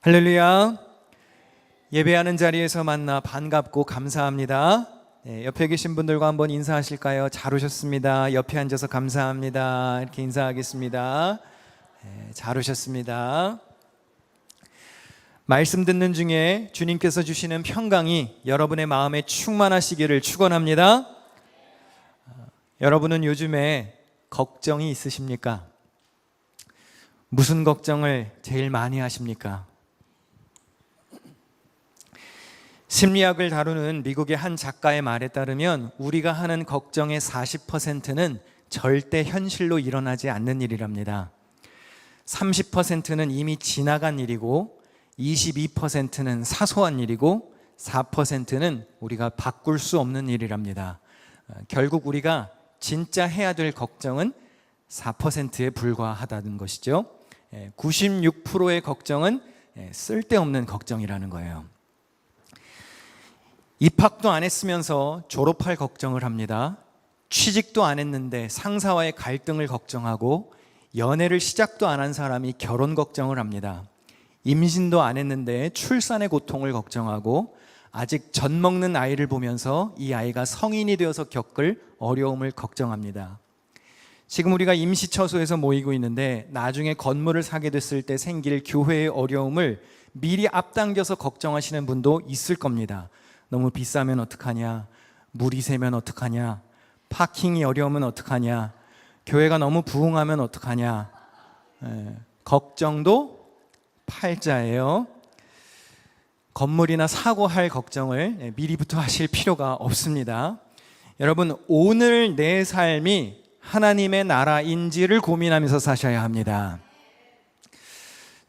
할렐루야. 예배하는 자리에서 만나 반갑고 감사합니다. 옆에 계신 분들과 한번 인사하실까요? 잘 오셨습니다. 옆에 앉아서 감사합니다. 이렇게 인사하겠습니다. 잘 오셨습니다. 말씀 듣는 중에 주님께서 주시는 평강이 여러분의 마음에 충만하시기를 축원합니다. 여러분은 요즘에 걱정이 있으십니까? 무슨 걱정을 제일 많이 하십니까? 심리학을 다루는 미국의 한 작가의 말에 따르면 우리가 하는 걱정의 40%는 절대 현실로 일어나지 않는 일이랍니다. 30%는 이미 지나간 일이고 22%는 사소한 일이고 4%는 우리가 바꿀 수 없는 일이랍니다. 결국 우리가 진짜 해야 될 걱정은 4%에 불과하다는 것이죠. 96%의 걱정은 쓸데없는 걱정이라는 거예요. 입학도 안 했으면서 졸업할 걱정을 합니다. 취직도 안 했는데 상사와의 갈등을 걱정하고, 연애를 시작도 안 한 사람이 결혼 걱정을 합니다. 임신도 안 했는데 출산의 고통을 걱정하고, 아직 젖 먹는 아이를 보면서 이 아이가 성인이 되어서 겪을 어려움을 걱정합니다. 지금 우리가 임시처소에서 모이고 있는데 나중에 건물을 사게 됐을 때 생길 교회의 어려움을 미리 앞당겨서 걱정하시는 분도 있을 겁니다. 너무 비싸면 어떡하냐, 물이 새면 어떡하냐, 파킹이 어려우면 어떡하냐, 교회가 너무 부흥하면 어떡하냐. 걱정도 팔자예요. 건물이나 사고할 걱정을 미리부터 하실 필요가 없습니다. 여러분, 오늘 내 삶이 하나님의 나라인지를 고민하면서 사셔야 합니다.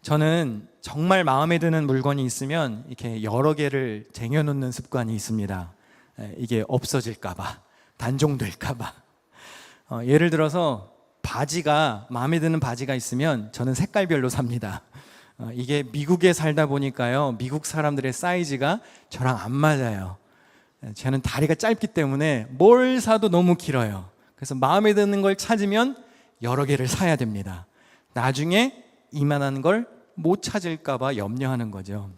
저는 정말 마음에 드는 물건이 있으면 이렇게 여러 개를 쟁여놓는 습관이 있습니다. 이게 없어질까봐, 단종될까봐. 예를 들어서 바지가, 마음에 드는 바지가 있으면 저는 색깔별로 삽니다. 이게 미국에 살다 보니까요, 미국 사람들의 사이즈가 저랑 안 맞아요. 저는 다리가 짧기 때문에 뭘 사도 너무 길어요. 그래서 마음에 드는 걸 찾으면 여러 개를 사야 됩니다. 나중에 이만한 걸 못 찾을까 봐 염려하는 거죠.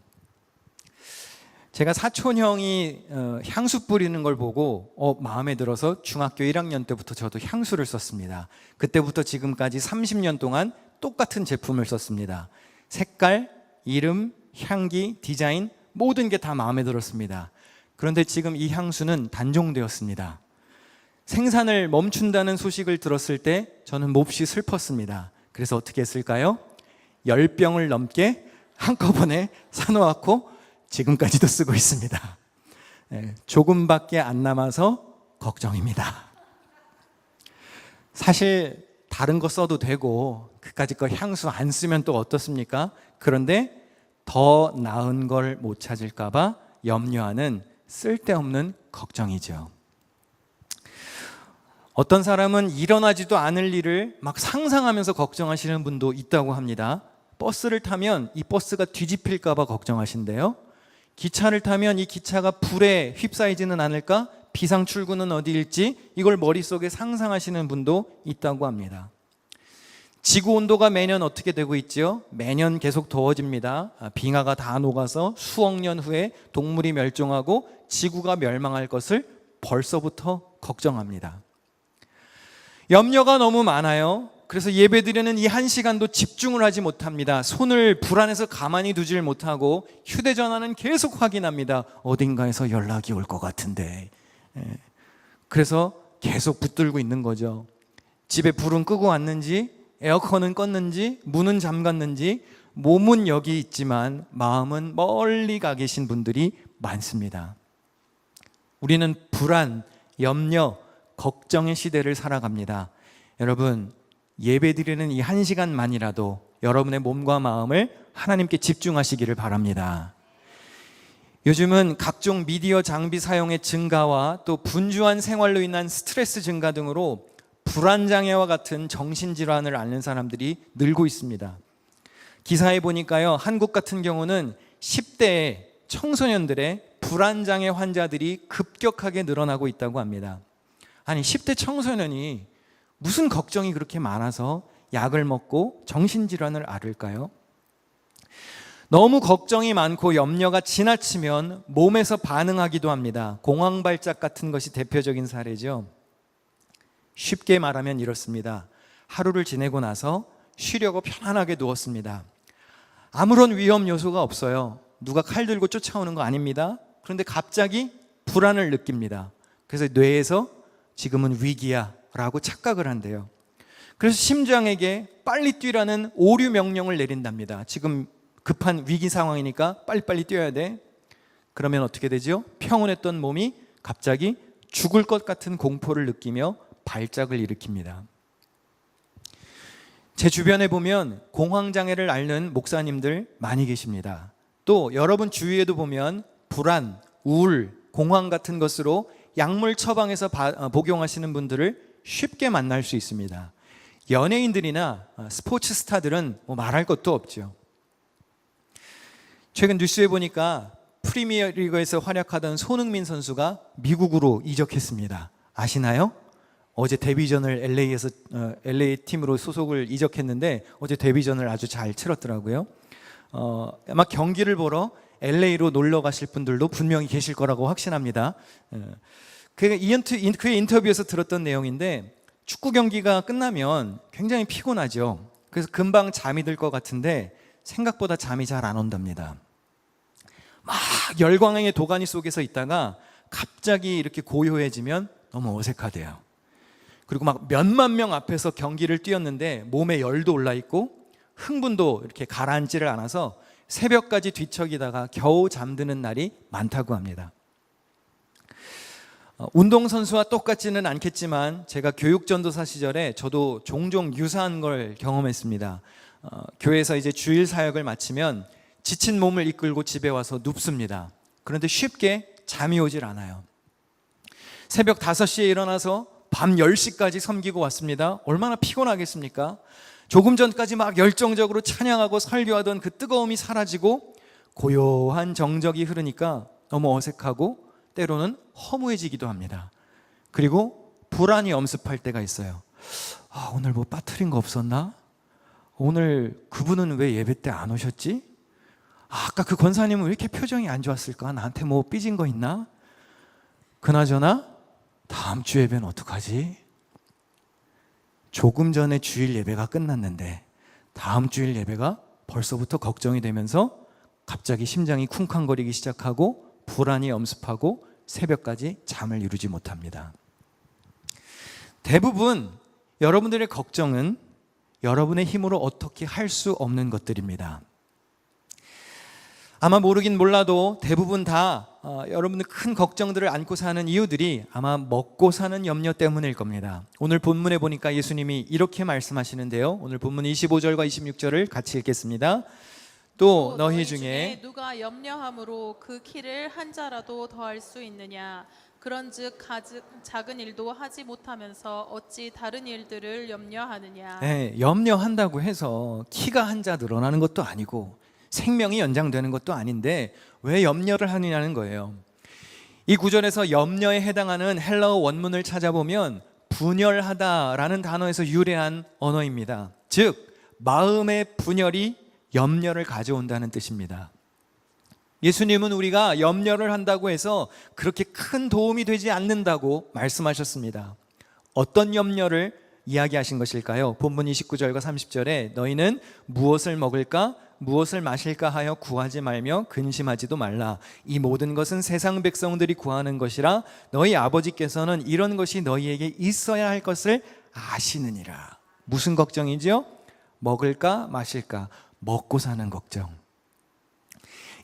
제가 사촌 형이 향수 뿌리는 걸 보고 마음에 들어서 중학교 1학년 때부터 저도 향수를 썼습니다. 그때부터 지금까지 30년 동안 똑같은 제품을 썼습니다. 색깔, 이름, 향기, 디자인 모든 게 다 마음에 들었습니다. 그런데 지금 이 향수는 단종되었습니다. 생산을 멈춘다는 소식을 들었을 때 저는 몹시 슬펐습니다. 그래서 어떻게 했을까요? 10병을 넘게 한꺼번에 사놓았고 지금까지도 쓰고 있습니다. 조금밖에 안 남아서 걱정입니다. 사실 다른 거 써도 되고 그까짓 거 향수 안 쓰면 또 어떻습니까? 그런데 더 나은 걸 못 찾을까 봐 염려하는 쓸데없는 걱정이죠. 어떤 사람은 일어나지도 않을 일을 막 상상하면서 걱정하시는 분도 있다고 합니다. 버스를 타면 이 버스가 뒤집힐까 봐 걱정하신대요. 기차를 타면 이 기차가 불에 휩싸이지는 않을까? 비상 출구는 어디일지 이걸 머릿속에 상상하시는 분도 있다고 합니다. 지구 온도가 매년 어떻게 되고 있죠? 매년 계속 더워집니다. 빙하가 다 녹아서 수억 년 후에 동물이 멸종하고 지구가 멸망할 것을 벌써부터 걱정합니다. 염려가 너무 많아요. 그래서 예배드리는 이 한 시간도 집중을 하지 못합니다. 손을 불안해서 가만히 두질 못하고 휴대전화는 계속 확인합니다. 어딘가에서 연락이 올 것 같은데. 그래서 계속 붙들고 있는 거죠. 집에 불은 끄고 왔는지, 에어컨은 껐는지, 문은 잠갔는지, 몸은 여기 있지만 마음은 멀리 가 계신 분들이 많습니다. 우리는 불안, 염려, 걱정의 시대를 살아갑니다. 여러분, 예배드리는 이 한 시간만이라도 여러분의 몸과 마음을 하나님께 집중하시기를 바랍니다. 요즘은 각종 미디어 장비 사용의 증가와 또 분주한 생활로 인한 스트레스 증가 등으로 불안장애와 같은 정신질환을 앓는 사람들이 늘고 있습니다. 기사에 보니까요, 한국 같은 경우는 10대 청소년들의 불안장애 환자들이 급격하게 늘어나고 있다고 합니다. 아니, 10대 청소년이 무슨 걱정이 그렇게 많아서 약을 먹고 정신질환을 앓을까요? 너무 걱정이 많고 염려가 지나치면 몸에서 반응하기도 합니다. 공황발작 같은 것이 대표적인 사례죠. 쉽게 말하면 이렇습니다. 하루를 지내고 나서 쉬려고 편안하게 누웠습니다. 아무런 위험 요소가 없어요. 누가 칼 들고 쫓아오는 거 아닙니다. 그런데 갑자기 불안을 느낍니다. 그래서 뇌에서 지금은 위기야 라고 착각을 한대요. 그래서 심장에게 빨리 뛰라는 오류 명령을 내린답니다. 지금 급한 위기 상황이니까 빨리빨리 뛰어야 돼. 그러면 어떻게 되죠? 평온했던 몸이 갑자기 죽을 것 같은 공포를 느끼며 발작을 일으킵니다. 제 주변에 보면 공황장애를 앓는 목사님들 많이 계십니다. 또 여러분 주위에도 보면 불안, 우울, 공황 같은 것으로 약물 처방해서 복용하시는 분들을 쉽게 만날 수 있습니다. 연예인들이나 스포츠 스타들은 뭐 말할 것도 없죠. 최근 뉴스에 보니까 프리미어리그에서 활약하던 손흥민 선수가 미국으로 이적했습니다. 아시나요? 어제 데뷔전을 LA 팀으로 소속을 이적했는데 어제 데뷔전을 아주 잘 치렀더라고요. 아마 경기를 보러 LA로 놀러 가실 분들도 분명히 계실 거라고 확신합니다. 그의 인터뷰에서 들었던 내용인데 축구 경기가 끝나면 굉장히 피곤하죠. 그래서 금방 잠이 들 것 같은데 생각보다 잠이 잘 안 온답니다. 막 열광의 도가니 속에서 있다가 갑자기 이렇게 고요해지면 너무 어색하대요. 그리고 막 몇만 명 앞에서 경기를 뛰었는데 몸에 열도 올라 있고 흥분도 이렇게 가라앉지를 않아서 새벽까지 뒤척이다가 겨우 잠드는 날이 많다고 합니다. 운동선수와 똑같지는 않겠지만 제가 교육전도사 시절에 저도 종종 유사한 걸 경험했습니다. 교회에서 이제 주일 사역을 마치면 지친 몸을 이끌고 집에 와서 눕습니다. 그런데 쉽게 잠이 오질 않아요. 새벽 5시에 일어나서 밤 10시까지 섬기고 왔습니다. 얼마나 피곤하겠습니까? 조금 전까지 막 열정적으로 찬양하고 설교하던 그 뜨거움이 사라지고 고요한 정적이 흐르니까 너무 어색하고 때로는 허무해지기도 합니다. 그리고 불안이 엄습할 때가 있어요. 오늘 뭐 빠뜨린 거 없었나? 오늘 그분은 왜 예배 때 안 오셨지? 아까 그 권사님은 왜 이렇게 표정이 안 좋았을까? 나한테 뭐 삐진 거 있나? 그나저나 다음 주 예배는 어떡하지? 조금 전에 주일 예배가 끝났는데 다음 주일 예배가 벌써부터 걱정이 되면서 갑자기 심장이 쿵쾅거리기 시작하고 불안이 엄습하고 새벽까지 잠을 이루지 못합니다. 대부분 여러분들의 걱정은 여러분의 힘으로 어떻게 할 수 없는 것들입니다. 아마 모르긴 몰라도 대부분 다 여러분들 큰 걱정들을 안고 사는 이유들이 아마 먹고 사는 염려 때문일 겁니다. 오늘 본문에 보니까 예수님이 이렇게 말씀하시는데요. 오늘 본문 25절과 26절을 같이 읽겠습니다. 또 너희 중에 누가 염려함으로 그 키를 한 자라도 더할 수 있느냐? 그런즉 작은 일도 하지 못하면서 어찌 다른 일들을 염려하느냐? 네, 염려한다고 해서 키가 한 자 늘어나는 것도 아니고 생명이 연장되는 것도 아닌데 왜 염려를 하느냐는 거예요. 이 구절에서 염려에 해당하는 헬라어 원문을 찾아보면 분열하다라는 단어에서 유래한 언어입니다. 즉 마음의 분열이 염려를 가져온다는 뜻입니다. 예수님은 우리가 염려를 한다고 해서 그렇게 큰 도움이 되지 않는다고 말씀하셨습니다. 어떤 염려를 이야기하신 것일까요? 본문 29절과 30절에 너희는 무엇을 먹을까? 무엇을 마실까 하여 구하지 말며 근심하지도 말라. 이 모든 것은 세상 백성들이 구하는 것이라 너희 아버지께서는 이런 것이 너희에게 있어야 할 것을 아시느니라. 무슨 걱정이죠? 먹을까 마실까? 먹고 사는 걱정.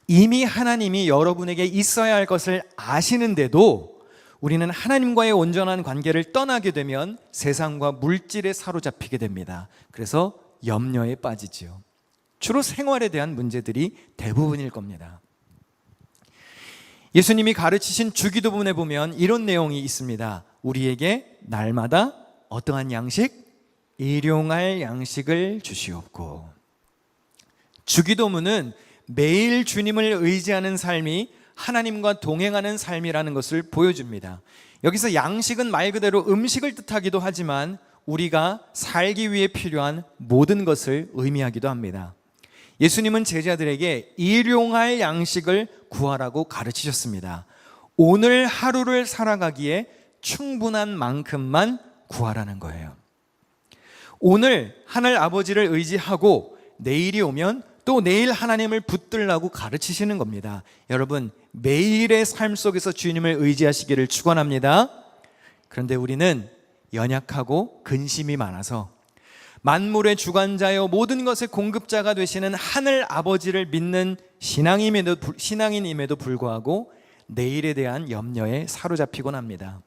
이미 하나님이 여러분에게 있어야 할 것을 아시는데도 우리는 하나님과의 온전한 관계를 떠나게 되면 세상과 물질에 사로잡히게 됩니다. 그래서 염려에 빠지지요. 주로 생활에 대한 문제들이 대부분일 겁니다. 예수님이 가르치신 주기도문에 보면 이런 내용이 있습니다. 우리에게 날마다 어떠한 양식? 일용할 양식을 주시옵고. 주기도문은 매일 주님을 의지하는 삶이 하나님과 동행하는 삶이라는 것을 보여줍니다. 여기서 양식은 말 그대로 음식을 뜻하기도 하지만 우리가 살기 위해 필요한 모든 것을 의미하기도 합니다. 예수님은 제자들에게 일용할 양식을 구하라고 가르치셨습니다. 오늘 하루를 살아가기에 충분한 만큼만 구하라는 거예요. 오늘 하늘 아버지를 의지하고 내일이 오면 또 내일 하나님을 붙들라고 가르치시는 겁니다. 여러분, 매일의 삶 속에서 주님을 의지하시기를 축원합니다. 그런데 우리는 연약하고 근심이 많아서 만물의 주관자여 모든 것의 공급자가 되시는 하늘 아버지를 믿는 신앙인임에도 불구하고 내일에 대한 염려에 사로잡히곤 합니다.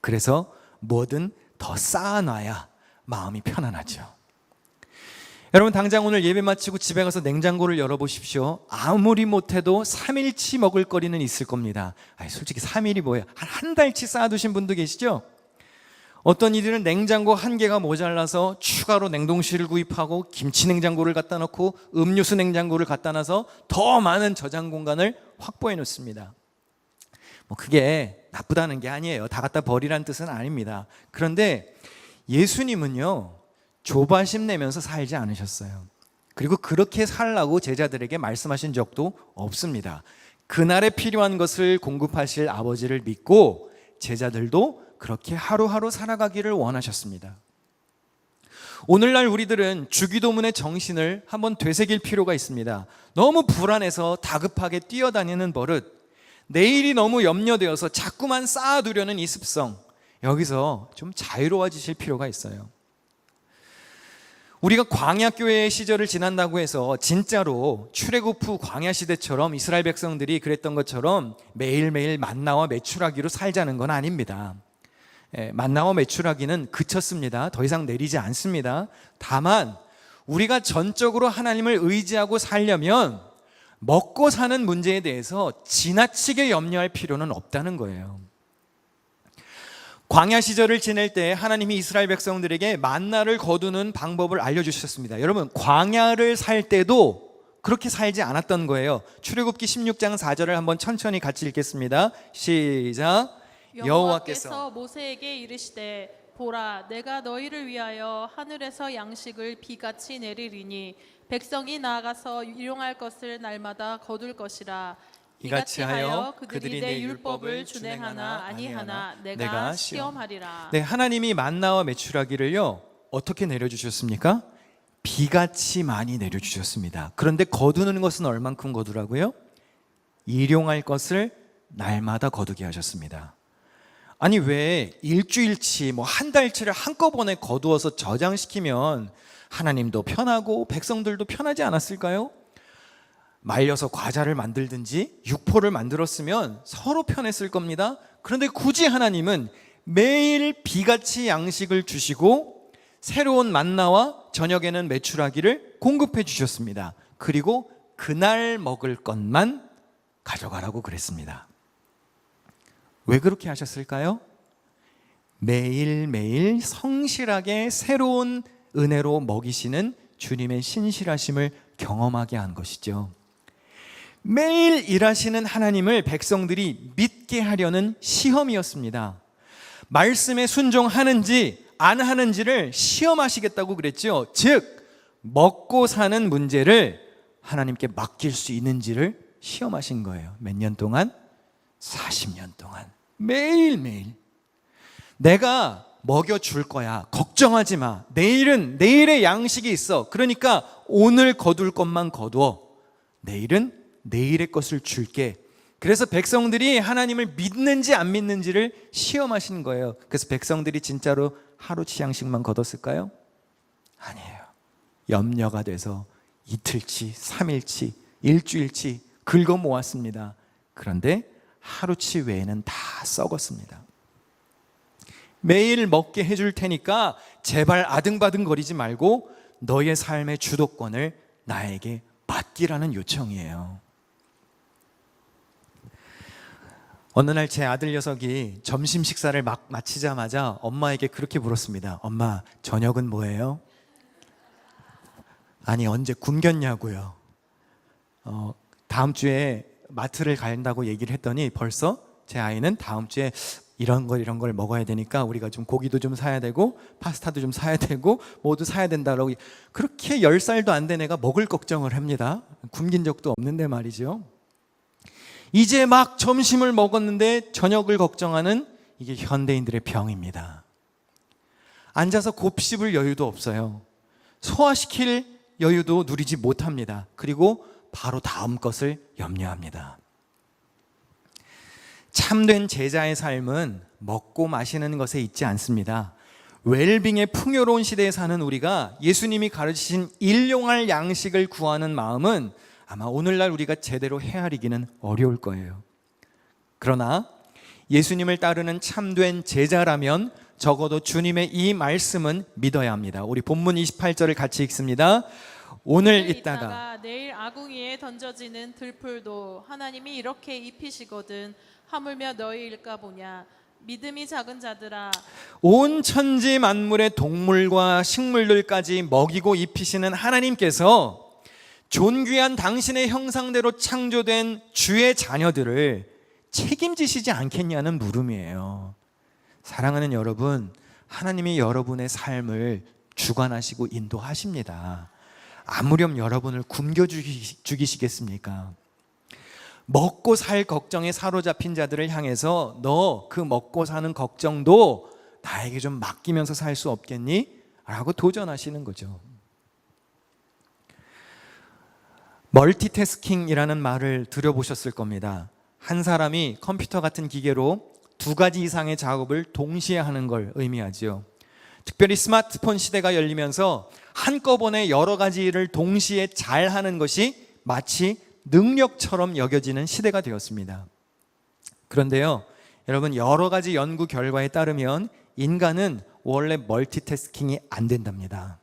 그래서 뭐든 더 쌓아놔야 마음이 편안하죠. 여러분, 당장 오늘 예배 마치고 집에 가서 냉장고를 열어보십시오. 아무리 못해도 3일치 먹을 거리는 있을 겁니다. 솔직히 3일이 뭐예요? 한 달치 쌓아두신 분도 계시죠? 어떤 이들은 냉장고 한 개가 모자라서 추가로 냉동실을 구입하고 김치 냉장고를 갖다 놓고 음료수 냉장고를 갖다 놔서 더 많은 저장 공간을 확보해 놓습니다. 그게 나쁘다는 게 아니에요. 다 갖다 버리라는 뜻은 아닙니다. 그런데 예수님은요, 조바심 내면서 살지 않으셨어요. 그리고 그렇게 살라고 제자들에게 말씀하신 적도 없습니다. 그날에 필요한 것을 공급하실 아버지를 믿고 제자들도 그렇게 하루하루 살아가기를 원하셨습니다. 오늘날 우리들은 주기도문의 정신을 한번 되새길 필요가 있습니다. 너무 불안해서 다급하게 뛰어다니는 버릇, 내일이 너무 염려되어서 자꾸만 쌓아두려는 이 습성, 여기서 좀 자유로워지실 필요가 있어요. 우리가 광야교회의 시절을 지난다고 해서 진짜로 출애굽 후 광야 시대처럼 이스라엘 백성들이 그랬던 것처럼 매일매일 만나와 메추라기로 살자는 건 아닙니다. 만나와 메추라기는 그쳤습니다. 더 이상 내리지 않습니다. 다만 우리가 전적으로 하나님을 의지하고 살려면 먹고 사는 문제에 대해서 지나치게 염려할 필요는 없다는 거예요. 광야 시절을 지낼 때 하나님이 이스라엘 백성들에게 만나를 거두는 방법을 알려주셨습니다. 여러분, 광야를 살 때도 그렇게 살지 않았던 거예요. 출애굽기 16장 4절을 한번 천천히 같이 읽겠습니다. 시작. 여호와께서 모세에게 이르시되 보라, 내가 너희를 위하여 하늘에서 양식을 비같이 내리리니 백성이 나아가서 일용할 것을 날마다 거둘 것이라. 이같이 하여 그들이 내 율법을 준행하나 아니하나 내가 시험하리라. 네, 하나님이 만나와 메추라기를요 어떻게 내려주셨습니까? 비같이 많이 내려주셨습니다. 그런데 거두는 것은 얼만큼 거두라고요? 일용할 것을 날마다 거두게 하셨습니다. 아니, 왜 일주일치 한 달치를 한꺼번에 거두어서 저장시키면 하나님도 편하고 백성들도 편하지 않았을까요? 말려서 과자를 만들든지 육포를 만들었으면 서로 편했을 겁니다. 그런데 굳이 하나님은 매일 비같이 양식을 주시고 새로운 만나와 저녁에는 메추라기를 공급해 주셨습니다. 그리고 그날 먹을 것만 가져가라고 그랬습니다. 왜 그렇게 하셨을까요? 매일매일 성실하게 새로운 은혜로 먹이시는 주님의 신실하심을 경험하게 한 것이죠. 매일 일하시는 하나님을 백성들이 믿게 하려는 시험이었습니다. 말씀에 순종하는지 안 하는지를 시험하시겠다고 그랬죠. 즉, 먹고 사는 문제를 하나님께 맡길 수 있는지를 시험하신 거예요. 몇 년 동안? 40년 동안 매일매일 내가 먹여줄 거야, 걱정하지 마, 내일은 내일의 양식이 있어, 그러니까 오늘 거둘 것만 거두어, 내일은 내일의 것을 줄게. 그래서 백성들이 하나님을 믿는지 안 믿는지를 시험하신 거예요. 그래서 백성들이 진짜로 하루치 양식만 거뒀을까요? 아니에요. 염려가 돼서 이틀치, 3일치, 일주일치 긁어 모았습니다. 그런데 하루치 외에는 다 썩었습니다. 매일 먹게 해줄 테니까 제발 아등바등 거리지 말고 너의 삶의 주도권을 나에게 맡기라는 요청이에요. 어느 날 제 아들 녀석이 점심 식사를 막 마치자마자 엄마에게 그렇게 물었습니다. 엄마, 저녁은 뭐예요? 아니, 언제 굶겼냐고요. 다음 주에 마트를 간다고 얘기를 했더니 벌써 제 아이는 다음 주에 이런 걸 먹어야 되니까 우리가 좀 고기도 좀 사야 되고 파스타도 좀 사야 되고 모두 사야 된다라고, 그렇게 10살도 안 된 애가 먹을 걱정을 합니다. 굶긴 적도 없는데 말이죠. 이제 막 점심을 먹었는데 저녁을 걱정하는, 이게 현대인들의 병입니다. 앉아서 곱씹을 여유도 없어요. 소화시킬 여유도 누리지 못합니다. 그리고 바로 다음 것을 염려합니다. 참된 제자의 삶은 먹고 마시는 것에 있지 않습니다. 웰빙의 풍요로운 시대에 사는 우리가 예수님이 가르치신 일용할 양식을 구하는 마음은 아마 오늘날 우리가 제대로 헤아리기는 어려울 거예요. 그러나 예수님을 따르는 참된 제자라면 적어도 주님의 이 말씀은 믿어야 합니다. 우리 본문 28절을 같이 읽습니다. 오늘 있다가 내일 아궁이에 던져지는 들풀도 하나님이 이렇게 입히시거든 하물며 너희일까 보냐. 믿음이 작은 자들아, 온 천지 만물의 동물과 식물들까지 먹이고 입히시는 하나님께서 존귀한 당신의 형상대로 창조된 주의 자녀들을 책임지시지 않겠냐는 물음이에요. 사랑하는 여러분, 하나님이 여러분의 삶을 주관하시고 인도하십니다. 아무렴 여러분을 굶겨 죽이시겠습니까? 먹고 살 걱정에 사로잡힌 자들을 향해서 너 그 먹고 사는 걱정도 나에게 좀 맡기면서 살 수 없겠니? 라고 도전하시는 거죠. 멀티태스킹이라는 말을 들어보셨을 겁니다. 한 사람이 컴퓨터 같은 기계로 2가지 이상의 작업을 동시에 하는 걸 의미하지요. 특별히 스마트폰 시대가 열리면서 한꺼번에 여러 가지 일을 동시에 잘 하는 것이 마치 능력처럼 여겨지는 시대가 되었습니다. 그런데요, 여러분, 여러 가지 연구 결과에 따르면 인간은 원래 멀티태스킹이 안 된답니다.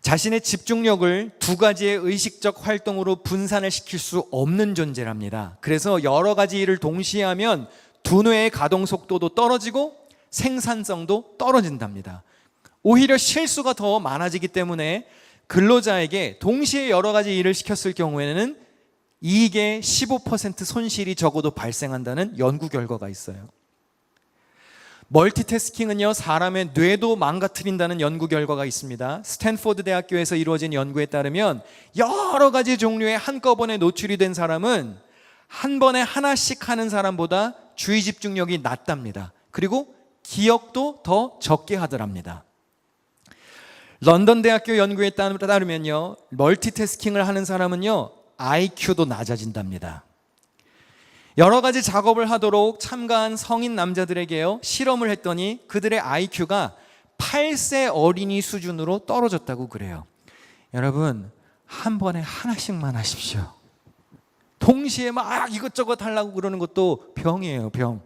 자신의 집중력을 2가지의 의식적 활동으로 분산을 시킬 수 없는 존재랍니다. 그래서 여러 가지 일을 동시에 하면 두뇌의 가동 속도도 떨어지고 생산성도 떨어진답니다. 오히려 실수가 더 많아지기 때문에 근로자에게 동시에 여러 가지 일을 시켰을 경우에는 이익의 15% 손실이 적어도 발생한다는 연구 결과가 있어요. 멀티태스킹은요, 사람의 뇌도 망가뜨린다는 연구 결과가 있습니다. 스탠포드 대학교에서 이루어진 연구에 따르면 여러 가지 종류의 한꺼번에 노출이 된 사람은 한 번에 하나씩 하는 사람보다 주의 집중력이 낮답니다. 그리고 기억도 더 적게 하더랍니다. 런던 대학교 연구에 따르면요, 멀티태스킹을 하는 사람은요, IQ도 낮아진답니다. 여러 가지 작업을 하도록 참가한 성인 남자들에게요, 실험을 했더니 그들의 IQ가 8세 어린이 수준으로 떨어졌다고 그래요. 여러분, 한 번에 하나씩만 하십시오. 동시에 막 이것저것 하려고 그러는 것도 병이에요, 병.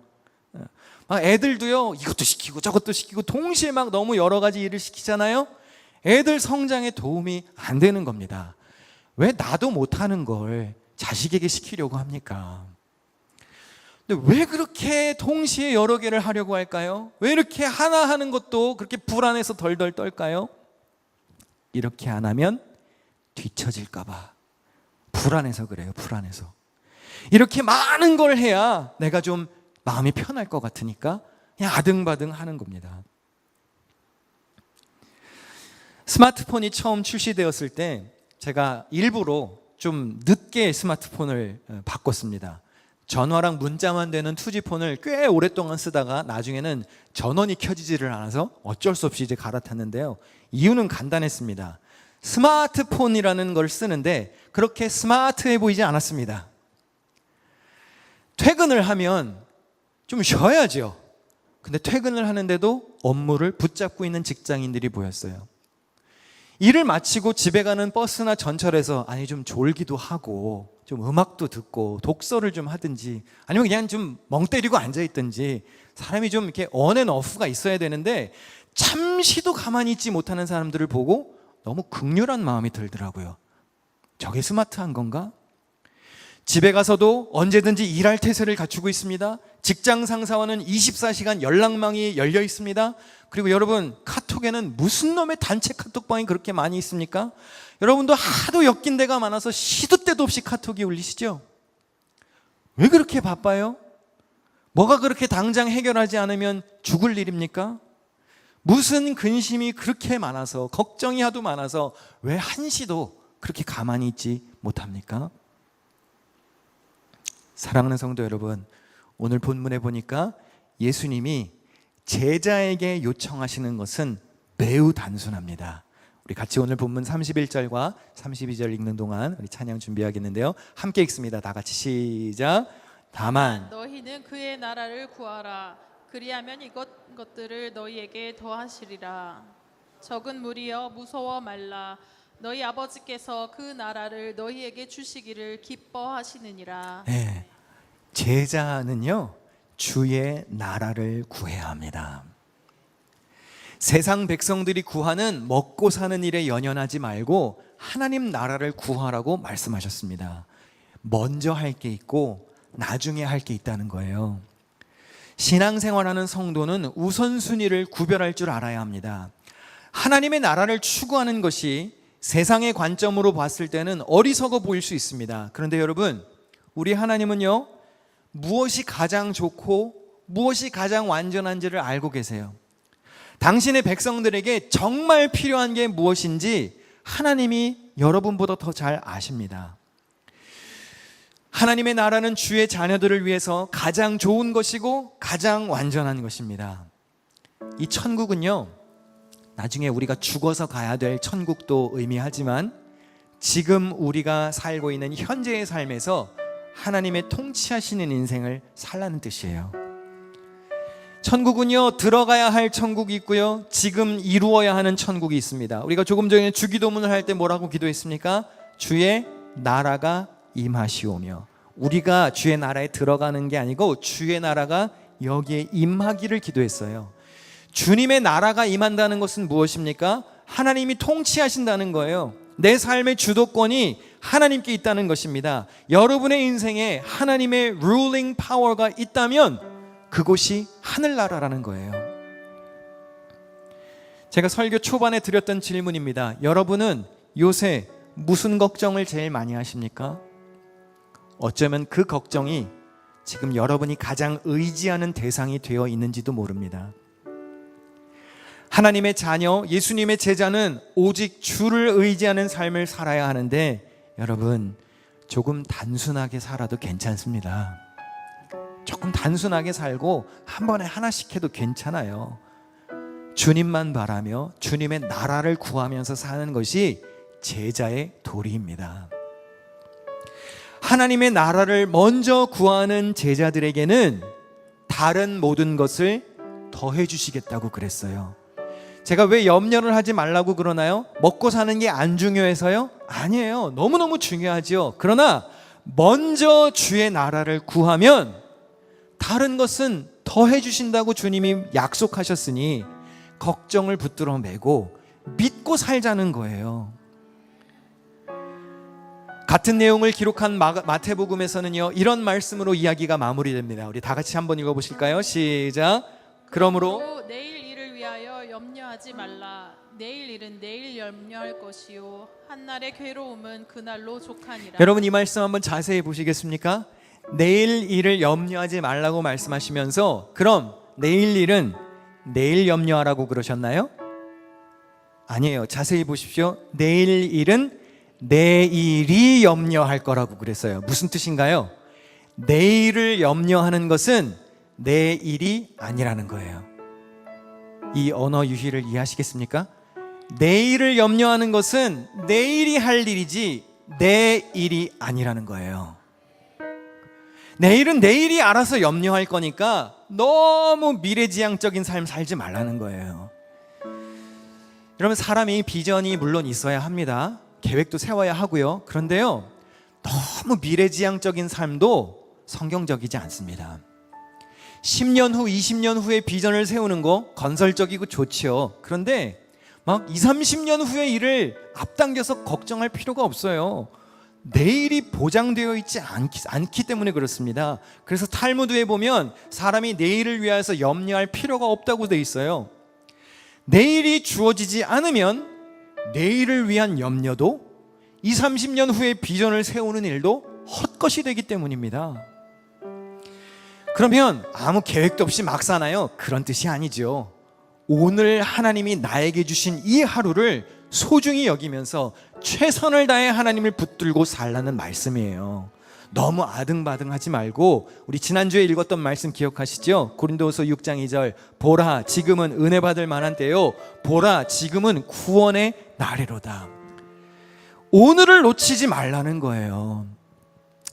막 애들도요, 이것도 시키고 저것도 시키고 동시에 막 너무 여러 가지 일을 시키잖아요. 애들 성장에 도움이 안 되는 겁니다. 왜 나도 못하는 걸 자식에게 시키려고 합니까? 근데 왜 그렇게 동시에 여러 개를 하려고 할까요? 왜 이렇게 하나 하는 것도 그렇게 불안해서 덜덜 떨까요? 이렇게 안 하면 뒤처질까 봐 불안해서 그래요. 불안해서. 이렇게 많은 걸 해야 내가 좀 마음이 편할 것 같으니까 그냥 아등바등 하는 겁니다. 스마트폰이 처음 출시되었을 때 제가 일부러 좀 늦게 스마트폰을 바꿨습니다. 전화랑 문자만 되는 투지폰을 꽤 오랫동안 쓰다가 나중에는 전원이 켜지지를 않아서 어쩔 수 없이 이제 갈아탔는데요. 이유는 간단했습니다. 스마트폰이라는 걸 쓰는데 그렇게 스마트해 보이지 않았습니다. 퇴근을 하면 좀 쉬어야죠. 근데 퇴근을 하는데도 업무를 붙잡고 있는 직장인들이 보였어요. 일을 마치고 집에 가는 버스나 전철에서 아니 좀 졸기도 하고 좀 음악도 듣고 독서를 좀 하든지 아니면 그냥 좀 멍 때리고 앉아있든지 사람이 좀 이렇게 on and off가 있어야 되는데 잠시도 가만히 있지 못하는 사람들을 보고 너무 극렬한 마음이 들더라고요. 저게 스마트한 건가? 집에 가서도 언제든지 일할 태세를 갖추고 있습니다. 직장 상사와는 24시간 연락망이 열려 있습니다. 그리고 여러분, 카톡에는 무슨 놈의 단체 카톡방이 그렇게 많이 있습니까? 여러분도 하도 엮인 데가 많아서 시도 때도 없이 카톡이 울리시죠? 왜 그렇게 바빠요? 뭐가 그렇게 당장 해결하지 않으면 죽을 일입니까? 무슨 근심이 그렇게 많아서, 걱정이 하도 많아서 왜 한시도 그렇게 가만히 있지 못합니까? 사랑하는 성도 여러분, 오늘 본문에 보니까 예수님이 제자에게 요청하시는 것은 매우 단순합니다. 우리 같이 오늘 본문 31절과 32절 읽는 동안 우리 찬양 준비하겠는데요. 함께 읽습니다. 다 같이 시작. 다만 너희는 그의 나라를 구하라. 그리하면 이것들을 너희에게 더하시리라. 적은 무리여 무서워 말라. 너희 아버지께서 그 나라를 너희에게 주시기를 기뻐하시느니라. 네, 제자는요 주의 나라를 구해야 합니다. 세상 백성들이 구하는 먹고 사는 일에 연연하지 말고 하나님 나라를 구하라고 말씀하셨습니다. 먼저 할 게 있고 나중에 할 게 있다는 거예요. 신앙생활하는 성도는 우선순위를 구별할 줄 알아야 합니다. 하나님의 나라를 추구하는 것이 세상의 관점으로 봤을 때는 어리석어 보일 수 있습니다. 그런데 여러분, 우리 하나님은요 무엇이 가장 좋고 무엇이 가장 완전한지를 알고 계세요. 당신의 백성들에게 정말 필요한 게 무엇인지 하나님이 여러분보다 더 잘 아십니다. 하나님의 나라는 주의 자녀들을 위해서 가장 좋은 것이고 가장 완전한 것입니다. 이 천국은요 나중에 우리가 죽어서 가야 될 천국도 의미하지만 지금 우리가 살고 있는 현재의 삶에서 하나님의 통치하시는 인생을 살라는 뜻이에요. 천국은요 들어가야 할 천국이 있고요 지금 이루어야 하는 천국이 있습니다. 우리가 조금 전에 주기도문을 할 때 뭐라고 기도했습니까? 주의 나라가 임하시오며. 우리가 주의 나라에 들어가는 게 아니고 주의 나라가 여기에 임하기를 기도했어요. 주님의 나라가 임한다는 것은 무엇입니까? 하나님이 통치하신다는 거예요. 내 삶의 주도권이 하나님께 있다는 것입니다. 여러분의 인생에 하나님의 ruling power가 있다면 그곳이 하늘나라라는 거예요. 제가 설교 초반에 드렸던 질문입니다. 여러분은 요새 무슨 걱정을 제일 많이 하십니까? 어쩌면 그 걱정이 지금 여러분이 가장 의지하는 대상이 되어 있는지도 모릅니다. 하나님의 자녀, 예수님의 제자는 오직 주를 의지하는 삶을 살아야 하는데 여러분, 조금 단순하게 살아도 괜찮습니다. 조금 단순하게 살고 한 번에 하나씩 해도 괜찮아요. 주님만 바라며 주님의 나라를 구하면서 사는 것이 제자의 도리입니다. 하나님의 나라를 먼저 구하는 제자들에게는 다른 모든 것을 더해 주시겠다고 그랬어요. 제가 왜 염려를 하지 말라고 그러나요? 먹고 사는 게 안 중요해서요? 아니에요. 너무너무 중요하죠. 그러나 먼저 주의 나라를 구하면 다른 것은 더해 주신다고 주님이 약속하셨으니 걱정을 붙들어 매고 믿고 살자는 거예요. 같은 내용을 기록한 마태복음에서는요 이런 말씀으로 이야기가 마무리됩니다. 우리 다 같이 한번 읽어보실까요? 시작. 그러므로 내일 일을 위하여 염려하지 말라. 내일 일은 내일 염려할 것이요 한날의 괴로움은 그날로 족하니라. 여러분, 이 말씀 한번 자세히 보시겠습니까? 내일 일을 염려하지 말라고 말씀하시면서 그럼 내일 일은 내일 염려하라고 그러셨나요? 아니에요. 자세히 보십시오. 내일 일은 내일이 염려할 거라고 그랬어요. 무슨 뜻인가요? 내일을 염려하는 것은 내일이 아니라는 거예요. 이 언어 유희를 이해하시겠습니까? 내일을 염려하는 것은 내일이 할 일이지 내 일이 아니라는 거예요. 내일은 내일이 알아서 염려할 거니까 너무 미래지향적인 삶 살지 말라는 거예요. 여러분, 사람이 비전이 물론 있어야 합니다. 계획도 세워야 하고요. 그런데요, 너무 미래지향적인 삶도 성경적이지 않습니다. 10년 후, 20년 후에 비전을 세우는 거 건설적이고 좋지요. 그런데 막 20, 30년 후의 일을 앞당겨서 걱정할 필요가 없어요. 내일이 보장되어 있지 않기 때문에 그렇습니다. 그래서 탈무드에 보면 사람이 내일을 위해서 염려할 필요가 없다고 돼 있어요. 내일이 주어지지 않으면 내일을 위한 염려도 20, 30년 후에 비전을 세우는 일도 헛것이 되기 때문입니다. 그러면 아무 계획도 없이 막 사나요? 그런 뜻이 아니죠. 오늘 하나님이 나에게 주신 이 하루를 소중히 여기면서 최선을 다해 하나님을 붙들고 살라는 말씀이에요. 너무 아등바등하지 말고, 우리 지난주에 읽었던 말씀 기억하시죠? 고린도후서 6장 2절, 보라 지금은 은혜 받을 만한 때요, 보라 지금은 구원의 날이로다. 오늘을 놓치지 말라는 거예요.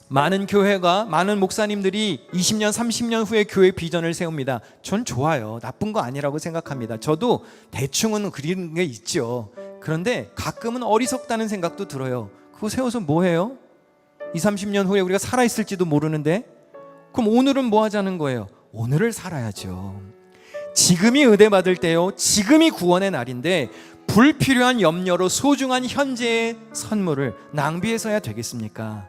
많은 교회가, 많은 목사님들이 20년 30년 후에 교회 비전을 세웁니다. 전 좋아요. 나쁜 거 아니라고 생각합니다. 저도 대충은 그리는 게 있죠. 그런데 가끔은 어리석다는 생각도 들어요. 그거 세워서 뭐 해요? 20, 30년 후에 우리가 살아있을지도 모르는데, 그럼 오늘은 뭐 하자는 거예요? 오늘을 살아야죠. 지금이 은혜 받을 때요, 지금이 구원의 날인데 불필요한 염려로 소중한 현재의 선물을 낭비해서야 되겠습니까?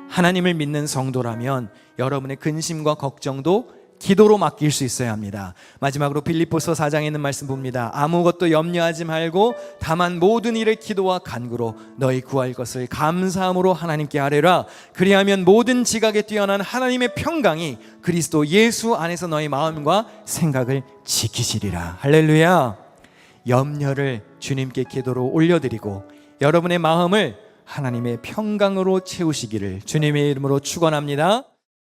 하나님을 믿는 성도라면 여러분의 근심과 걱정도 기도로 맡길 수 있어야 합니다. 마지막으로 빌립보서 4장에 있는 말씀 봅니다. 아무것도 염려하지 말고 다만 모든 일에 기도와 간구로 너희 구할 것을 감사함으로 하나님께 아뢰라. 그리하면 모든 지각에 뛰어난 하나님의 평강이 그리스도 예수 안에서 너희 마음과 생각을 지키시리라. 할렐루야. 염려를 주님께 기도로 올려드리고 여러분의 마음을 하나님의 평강으로 채우시기를 주님의 이름으로 축원합니다.